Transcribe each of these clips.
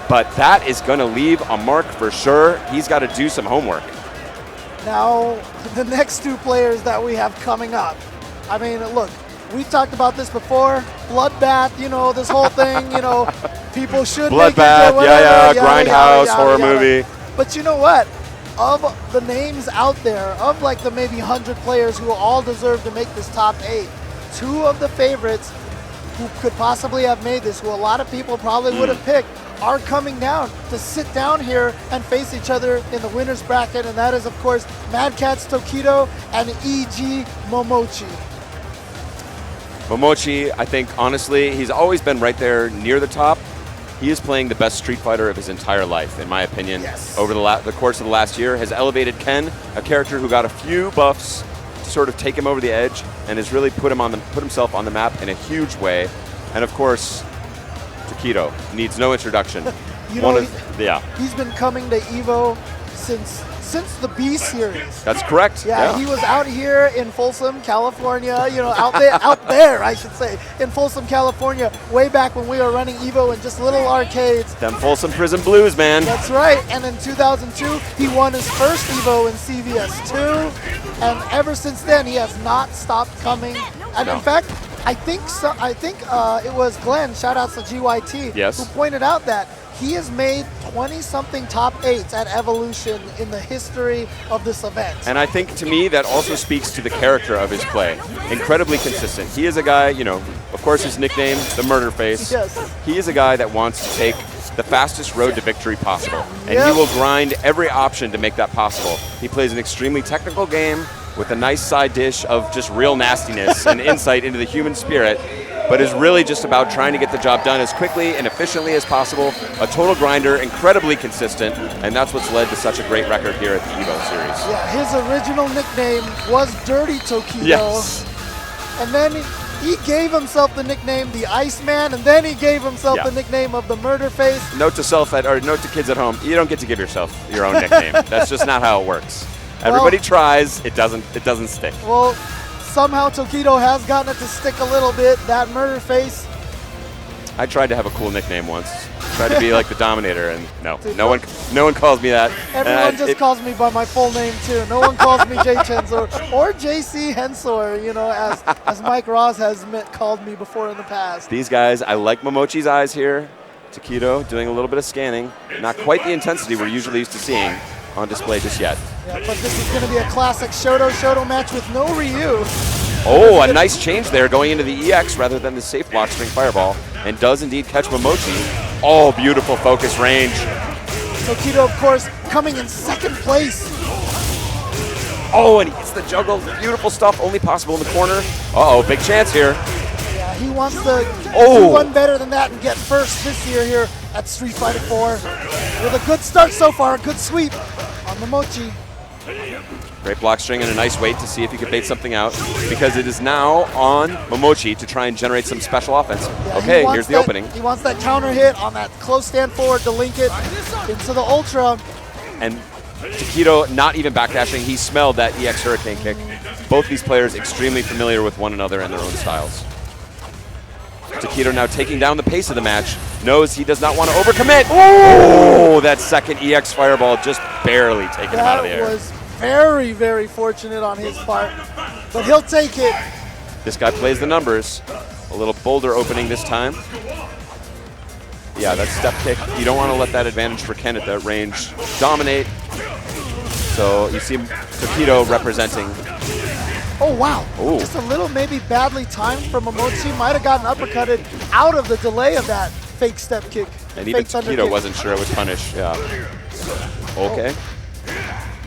but that is going to leave a mark for sure. He's got to do some homework. Now, the next two players that we have coming up. I mean, look, we've talked about this before. Bloodbath, you know, this whole thing, you know, people should make it. Bloodbath, yeah, Grindhouse, horror movie. But you know what? Of the names out there, of like the maybe 100 players who all deserve to make this top 8, 2 of the favorites who could possibly have made this, who a lot of people probably would have picked, are coming down to sit down here and face each other in the winner's bracket, and that is, of course, Mad Catz Tokido and EG Momochi. Momochi, I think, honestly, he's always been right there near the top. He is playing the best Street Fighter of his entire life, in my opinion. Yes. Over the course of the last year, has elevated Ken, a character who got a few buffs to sort of take him over the edge, and has really put himself on the map in a huge way. And of course, Tokido needs no introduction. You know, he's been coming to EVO since the B series. That's correct. Yeah, he was out here in Folsom, California, you know, out there, I should say, in Folsom, California, way back when we were running EVO in just little arcades. Them Folsom Prison Blues, man. That's right. And in 2002, he won his first EVO in CVS2, and ever since then, he has not stopped coming. And in fact, I think it was Glenn, shout outs to GYT, who pointed out that he has made 20-something top 8s at Evolution in the history of this event. And I think, to me, that also speaks to the character of his play. Incredibly consistent. He is a guy, you know, of course his nickname, the Murder Face. Yes. He is a guy that wants to take the fastest road to victory possible. And he will grind every option to make that possible. He plays an extremely technical game with a nice side dish of just real nastiness and insight into the human spirit, but is really just about trying to get the job done as quickly and efficiently as possible. A total grinder, incredibly consistent, and that's what's led to such a great record here at the EVO series. Yeah, his original nickname was Dirty Tokido. Yes. And then he gave himself the nickname the Iceman, and then he gave himself the nickname of the Murder Face. Note to kids at home, you don't get to give yourself your own nickname. That's just not how it works. Everybody tries, it doesn't stick. Well, somehow Tokido has gotten it to stick a little bit, that Murder Face. I tried to have a cool nickname once. Tried to be like the Dominator, and no one calls me that. Everyone just calls me by my full name too. No one calls me J Chenzo or JC Hensor, you know, as Mike Ross has called me before in the past. These guys, I like Momochi's eyes here. Tokido doing a little bit of scanning. Not quite the intensity we're usually used to seeing on display just yet. Yeah, but this is going to be a classic Shoto match with no Ryu. Oh, a nice change there, going into the EX rather than the safe block string fireball, and does indeed catch Momochi. Oh, beautiful focus range. Tokido, of course, coming in second place. Oh, and he hits the juggle. Beautiful stuff, only possible in the corner. Uh-oh, big chance here. Yeah, he wants to do one better than that and get first this year here at Street Fighter 4. With a good start so far, a good sweep on Momochi. Great block string and a nice wait to see if he can bait something out, because it is now on Momochi to try and generate some special offense. Yeah, okay, here's the opening. He wants that counter hit on that close stand forward to link it into the Ultra. And Tokido not even backdashing. He smelled that EX Hurricane kick. Both these players extremely familiar with one another and their own styles. Tokido now taking down the pace of the match. Knows he does not want to overcommit. Oh, that second EX Fireball just barely taking him out of the air. That was very, very fortunate on his part, but he'll take it. This guy plays the numbers. A little bolder opening this time. Yeah, that step kick. You don't want to let that advantage for Ken at that range dominate. So you see Tokido representing. Oh, wow. Ooh. Just a little maybe badly timed from Momochi. Might have gotten uppercutted out of the delay of that fake step kick. And even Tokido wasn't sure it would punish. Yeah. Okay.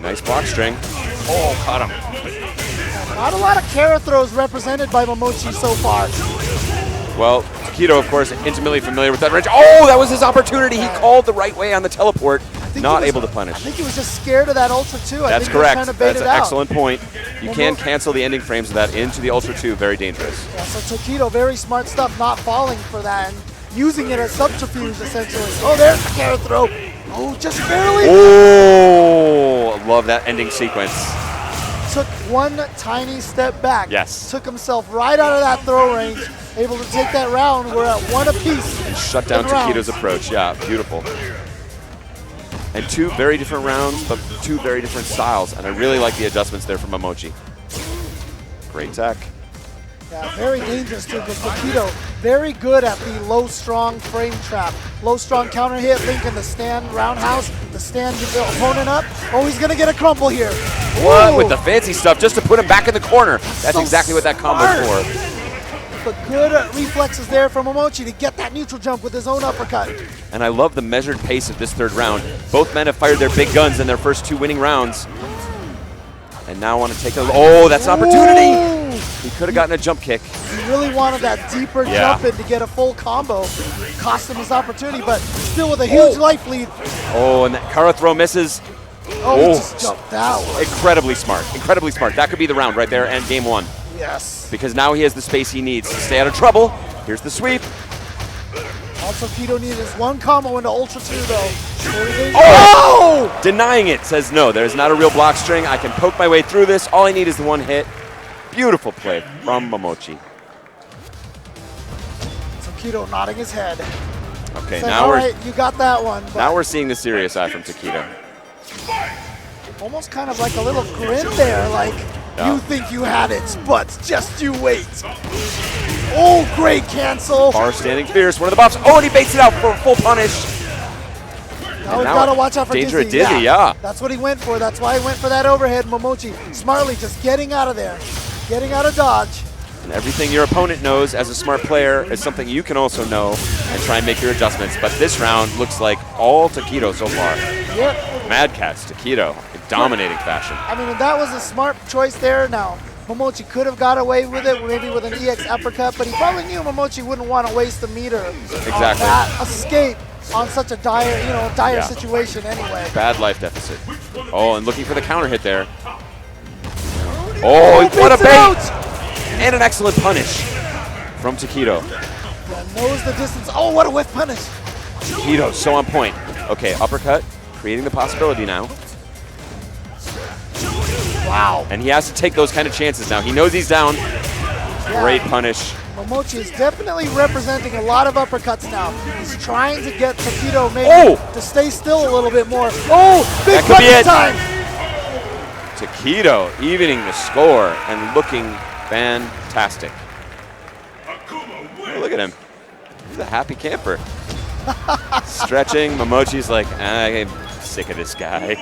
Nice block string. Oh, caught him. Not a lot of Kara throws represented by Momochi so far. Well, Tokido, of course, intimately familiar with that range. Oh, that was his opportunity. He called the right way on the teleport. Not able to punish. I think he was just scared of that Ultra 2. That's correct. That's an excellent point. You can cancel the ending frames of that into the Ultra 2. Very dangerous. Yeah, so Tokido, very smart stuff, not falling for that and using it as subterfuge, essentially. Oh, there's the Kara throw. Oh, just barely. Oh, love that ending sequence. Took one tiny step back. Yes. Took himself right out of that throw range, able to take that round. We're at one apiece. And shut down Tokido's approach. Yeah, beautiful. And two very different rounds, but two very different styles. And I really like the adjustments there from Momochi. Great tech. Yeah, very dangerous too, because Tokido very good at the low strong frame trap. Low strong counter hit, link in the stand roundhouse, the stand the opponent up. Oh, he's gonna get a crumple here. What? Ooh. With the fancy stuff just to put him back in the corner. That's So exactly what that combo's for. But good reflexes there from Momochi to get that neutral jump with his own uppercut. And I love the measured pace of this third round. Both men have fired their big guns in their first two winning rounds. And now want to take a, oh, that's an opportunity. Ooh. He could have gotten a jump kick. He really wanted that deeper jump in to get a full combo. Cost him his opportunity, but still with a huge life lead. Oh, and that Kara throw misses. Oh, he just jumped out. Incredibly smart, incredibly smart. That could be the round right there and game one. Yes. Because now he has the space he needs to stay out of trouble. Here's the sweep. Also, Tokido needed his one combo into Ultra 2, though. Oh! Denying it, says no, there's not a real block string. I can poke my way through this. All I need is the one hit. Beautiful play from Momochi. Tokido nodding his head. Okay, Saying, now all we're right, you got that one. now we're seeing the serious eye from Tokido. Almost kind of like a little grin there, like you think you had it, but just you wait. Oh, great cancel. Bar standing fierce, one of the buffs. Oh, and he baits it out for a full punish. Now we've got to watch out for danger Dizzy. at Dizzy, yeah. That's what he went for. That's why he went for that overhead. Momochi smartly just getting out of there, getting out of dodge. And everything your opponent knows as a smart player is something you can also know and try and make your adjustments. But this round looks like all Tokido so far. Yep. Mad Cats, Tokido, in dominating fashion. I mean, that was a smart choice there. Now, Momochi could have got away with it, maybe with an EX uppercut, but he probably knew Momochi wouldn't want to waste the meter on that escape on such a dire situation anyway. Bad life deficit. Oh, and looking for the counter hit there. Oh, what a bait! And an excellent punish from Tokido. Yeah, knows the distance. Oh, what a whiff punish. Tokido, so on point. Okay, uppercut, creating the possibility now. Wow. And he has to take those kind of chances now. He knows he's down. Yeah. Great punish. Momochi is definitely representing a lot of uppercuts now. He's trying to get Tokido maybe to stay still a little bit more. Oh, big punish time. Tokido evening the score and looking fantastic. Oh, look at him. He's a happy camper. Stretching. Momochi's like, I'm sick of this guy.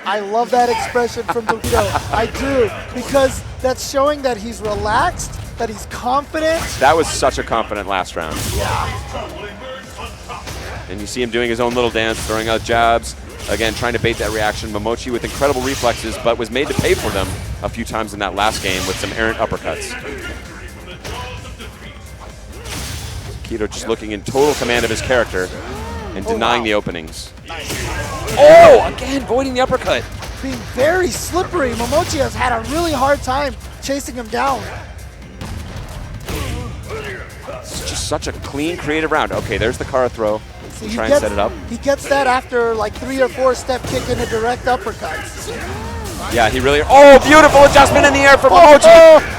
I love that expression from Tokido. I do, because that's showing that he's relaxed, that he's confident. That was such a confident last round. Yeah. And you see him doing his own little dance, throwing out jabs. Again, trying to bait that reaction. Momochi with incredible reflexes, but was made to pay for them a few times in that last game with some errant uppercuts. Tokido just looking in total command of his character and denying the openings. Oh, again, voiding the uppercut. Being very slippery. Momochi has had a really hard time chasing him down. It's just such a clean, creative round. Okay, there's the Kara throw. See, Try and set it up. He gets that after like 3 or 4 step kick and a direct uppercut. Yeah, he really, oh, beautiful adjustment in the air from Momochi.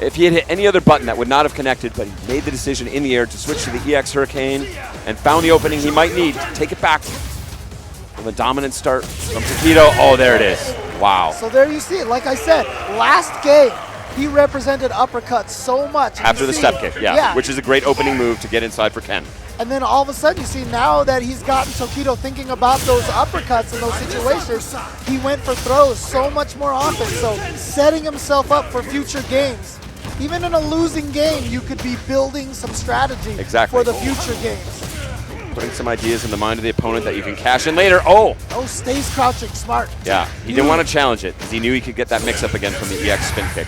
If he had hit any other button, that would not have connected, but he made the decision in the air to switch to the EX Hurricane and found the opening he might need to take it back from a dominant start from Tokido. Oh, there it is. Wow. So there you see it. Like I said, last game, he represented uppercuts so much. After the step kick, which is a great opening move to get inside for Ken. And then all of a sudden, you see now that he's gotten Tokido thinking about those uppercuts in those situations, he went for throws so much more often. So setting himself up for future games. Even in a losing game, you could be building some strategy for the future games. Putting some ideas in the mind of the opponent that you can cash in later. Oh! Oh, stays crouching, smart. Yeah, he didn't want to challenge it because he knew he could get that mix-up again from the EX spin kick.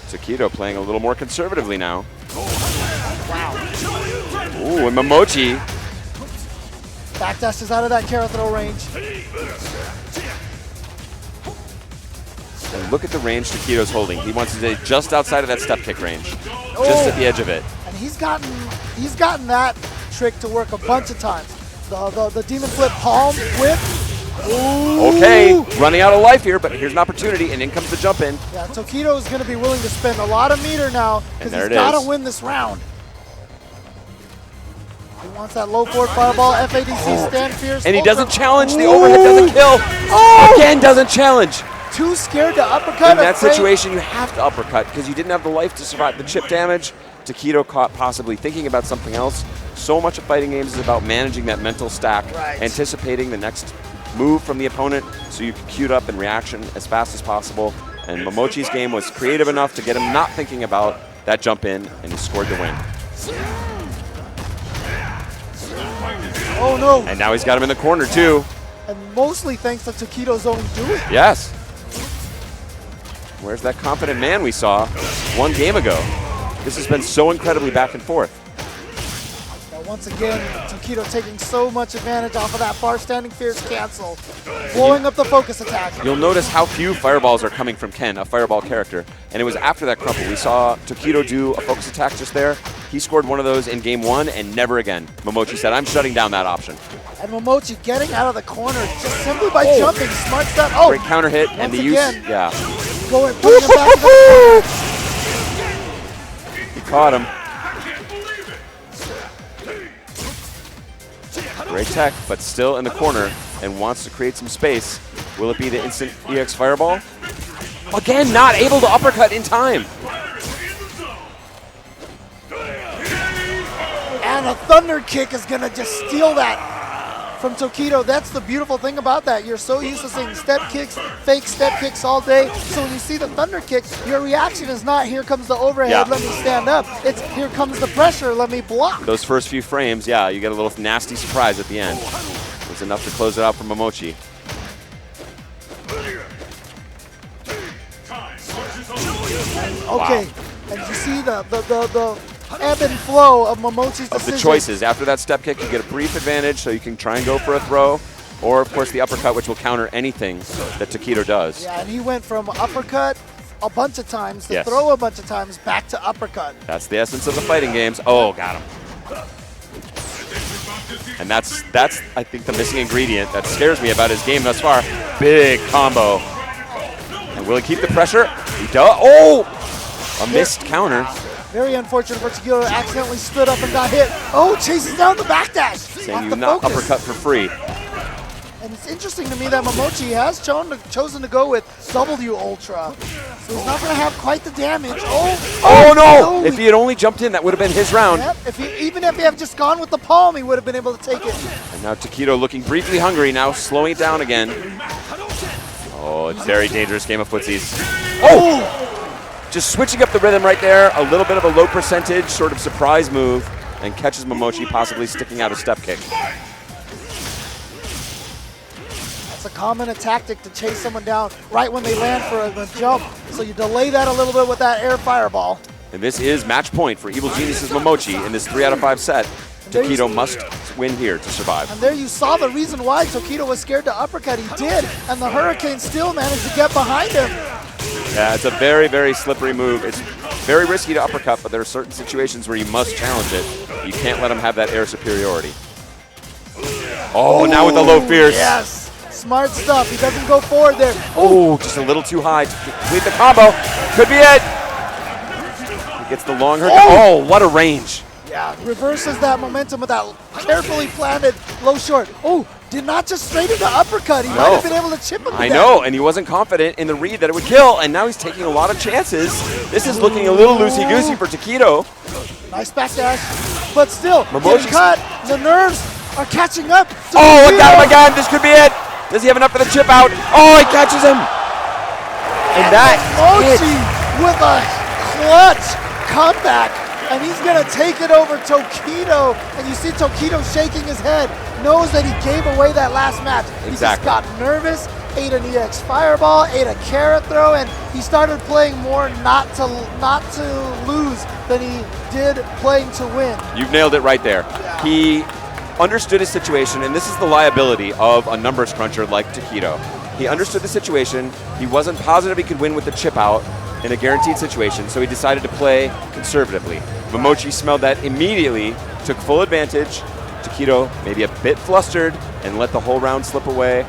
Tokido playing a little more conservatively now. Wow. Ooh, and Momochi. Backdash is out of that Kara throw range. And look at the range Tokido's holding. He wants to stay just outside of that step kick range. Just at the edge of it. And he's gotten that trick to work a bunch of times. The demon flip palm whip. Ooh. Okay, running out of life here, but here's an opportunity, and in comes the jump in. Yeah, Tokido is going to be willing to spend a lot of meter now because he's got to win this round. He wants that low forward fireball, FADC, stand fierce. And he doesn't challenge, the overhead doesn't kill. Oh! Again, doesn't challenge. Too scared to uppercut. In that situation, you have to uppercut because you didn't have the life to survive the chip damage. Tokido caught possibly thinking about something else. So much of fighting games is about managing that mental stack, anticipating the next move from the opponent so you can queue it up in reaction as fast as possible. And Momochi's game was creative enough to get him not thinking about that jump in, and he scored the win. Oh no! And now he's got him in the corner too. And mostly thanks to Tokido's own doing. Yes. Where's that confident man we saw one game ago? This has been so incredibly back and forth. Now once again, Tokido taking so much advantage off of that far standing fierce cancel, blowing up the focus attack. You'll notice how few fireballs are coming from Ken, a fireball character. And it was after that crumple. We saw Tokido do a focus attack just there. He scored one of those in game 1 and never again. Momochi said, I'm shutting down that option. And Momochi getting out of the corner just simply by jumping. Smart stuff. Oh, great counter hit and the use. Yeah. Going, putting him back to the He caught him. Great tech, but still in the corner and wants to create some space. Will it be the instant EX fireball? Again, not able to uppercut in time. And a thunder kick is going to just steal that from Tokido. That's the beautiful thing about that. You're so used to seeing step kicks, fake step kicks all day. So when you see the thunder kick, your reaction is not, here comes the overhead, let me stand up. It's, here comes the pressure, let me block. Those first few frames, yeah, you get a little nasty surprise at the end. It was enough to close it out for Momochi. Okay, and you see the ebb and flow of Momochi's decision. Of the choices. After that step kick, you get a brief advantage, so you can try and go for a throw, or of course the uppercut, which will counter anything that Tokido does. Yeah, and he went from uppercut a bunch of times to throw a bunch of times back to uppercut. That's the essence of the fighting games. Oh, got him. And that's I think the missing ingredient that scares me about his game thus far. Big combo. And will he keep the pressure? He does. Oh! A missed counter. Very unfortunate for Tokido, accidentally stood up and got hit. Oh, chases down the backdash. Saying you not uppercut for free. And it's interesting to me that Momochi has chosen to go with W Ultra. So he's not going to have quite the damage. Oh no! If he had only jumped in, that would have been his round. Yep, even if he had just gone with the palm, he would have been able to take it. And now Tokido looking briefly hungry, now slowing it down again. Oh, it's a very dangerous game of footsies. Oh! Just switching up the rhythm right there, a little bit of a low percentage sort of surprise move, and catches Momochi possibly sticking out a step kick. It's a common tactic to chase someone down right when they land for a jump. So you delay that a little bit with that air fireball. And this is match point for Evil Genius's Momochi in this 3 out of 5 set. Tokido must win here to survive. And there you saw the reason why Tokido was scared to uppercut. He did, and the Hurricane still managed to get behind him. Yeah, it's a very, very slippery move. It's very risky to uppercut, but there are certain situations where you must challenge it. You can't let him have that air superiority. Oh, now with the low fierce. Yes. Smart stuff. He doesn't go forward there. Oh, just a little too high to complete the combo. Could be it. He gets the long hurricane. Oh, what a range. Yeah, reverses that momentum with that carefully planted low short. Oh, did not just straight into uppercut. He might have been able to chip him. I know, and he wasn't confident in the read that it would kill, and now he's taking a lot of chances. This is looking a little loosey-goosey for Tokido. Nice backdash, but still, getting cut. The nerves are catching up. Oh, look at him again. This could be it. Does he have enough for the chip out? Oh, he catches him. And that's Momochi with a clutch comeback. And he's going to take it over Tokido. And you see Tokido shaking his head. Knows that he gave away that last match. He just got nervous, ate an EX fireball, ate a carrot throw, and he started playing more not to lose than he did playing to win. You've nailed it right there. Yeah. He understood his situation, and this is the liability of a numbers cruncher like Tokido. He understood the situation. He wasn't positive he could win with the chip out in a guaranteed situation, so he decided to play conservatively. Momochi smelled that immediately, took full advantage, Tokido maybe a bit flustered and let the whole round slip away.